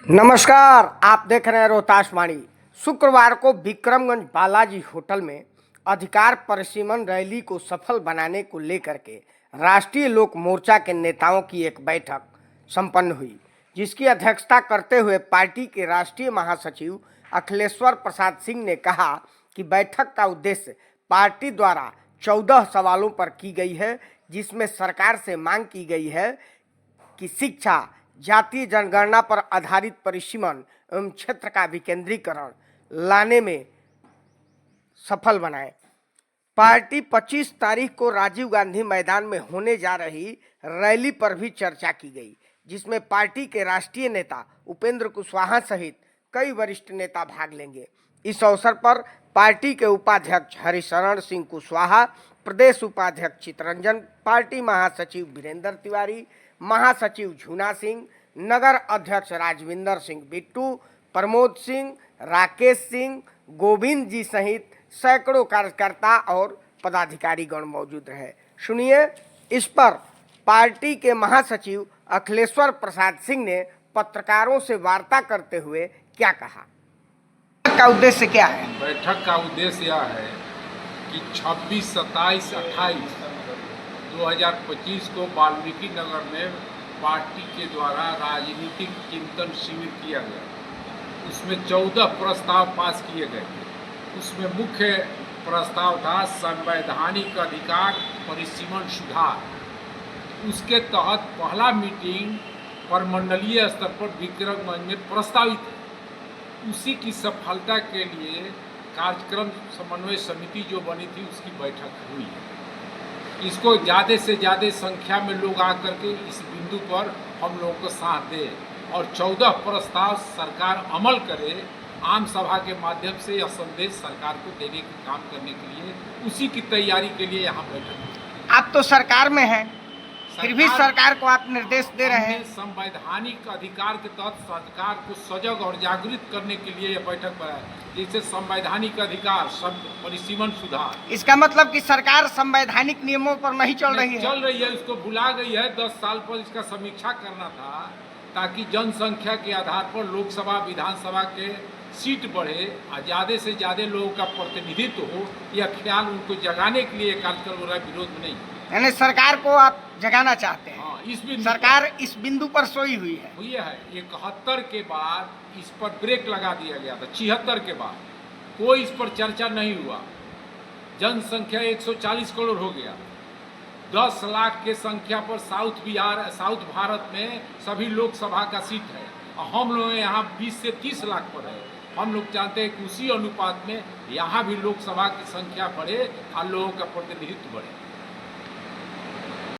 नमस्कार, आप देख रहे हैं रोहतास वाणी। शुक्रवार को विक्रमगंज बालाजी होटल में अधिकार परिसीमन रैली को सफल बनाने को लेकर के राष्ट्रीय लोक मोर्चा के नेताओं की एक बैठक संपन्न हुई, जिसकी अध्यक्षता करते हुए पार्टी के राष्ट्रीय महासचिव अखिलेश्वर प्रसाद सिंह ने कहा कि बैठक का उद्देश्य पार्टी द्वारा 14 सवालों पर की गई है, जिसमें सरकार से मांग की गई है कि शिक्षा, जातीय जनगणना पर आधारित परिसीमन एवं क्षेत्र का विकेंद्रीकरण लाने में सफल बनाए। पार्टी 25 तारीख को राजीव गांधी मैदान में होने जा रही रैली पर भी चर्चा की गई, जिसमें पार्टी के राष्ट्रीय नेता उपेंद्र कुशवाहा सहित कई वरिष्ठ नेता भाग लेंगे। इस अवसर पर पार्टी के उपाध्यक्ष हरिशरण सिंह कुशवाहा, प्रदेश उपाध्यक्ष चितरंजन, पार्टी महासचिव वीरेंद्र तिवारी, महासचिव झूना सिंह, नगर अध्यक्ष राजविंदर सिंह बिट्टू, प्रमोद सिंह, राकेश सिंह, गोविंद जी सहित सैकड़ों कार्यकर्ता और पदाधिकारी गण मौजूद रहे। सुनिए, इस पर पार्टी के महासचिव अखिलेश्वर प्रसाद सिंह ने पत्रकारों से वार्ता करते हुए क्या कहा। का उद्देश्य क्या है? बैठक का उद्देश्य यह है कि 26, 27, 28 2025 को वाल्मीकि नगर में पार्टी के द्वारा राजनीतिक चिंतन शिविर किया गया। उसमें 14 प्रस्ताव पास किए गए थे। उसमें मुख्य प्रस्ताव था संवैधानिक अधिकार परिसीमन सुधार। उसके तहत पहला मीटिंग परमंडलीय स्तर पर विक्रमगंज में प्रस्तावित है। उसी की सफलता के लिए कार्यक्रम समन्वय समिति जो बनी थी, उसकी बैठक हुई है। इसको ज़्यादा से ज़्यादा संख्या में लोग आकर के इस बिंदु पर हम लोगों को साथ दे और 14 प्रस्ताव सरकार अमल करे। आम सभा के माध्यम से यह संदेश सरकार को देने का काम करने के लिए, उसी की तैयारी के लिए यहाँ बैठक। आप तो सरकार में हैं, फिर भी सरकार को आप निर्देश दे रहे हैं। संवैधानिक अधिकार के तहत सरकार को सजग और जागृत करने के लिए यह बैठक है, जिससे संवैधानिक अधिकार सब परिसीमन सुधार। इसका मतलब कि सरकार संवैधानिक नियमों पर नहीं चल रही है। इसको भुला गई है। 10 साल पर इसका समीक्षा करना था, ताकि जनसंख्या के आधार पर लोकसभा विधानसभा के सीट बढ़े और ज़्यादा से ज़्यादा लोगों का प्रतिनिधित्व हो। यह ख्याल उनको जगाने के लिए कार्यक्रम हो रहा है, विरोध में नहीं। यानी सरकार को आप जगाना चाहते हैं। हाँ, सरकार इस बिंदु पर सोई हुई है। 71 के बाद इस पर ब्रेक लगा दिया गया था। 76 के बाद कोई इस पर चर्चा नहीं हुआ। जनसंख्या 140 करोड़ हो गया। 10 लाख के संख्या पर साउथ भारत में सभी लोकसभा का सीट है और हम लोग यहाँ 20 से 30 लाख पर है। हम लोग चाहते हैं कि उसी अनुपात में यहाँ भी लोकसभा की संख्या बढ़े और लोगों का प्रतिनिधित्व बढ़े।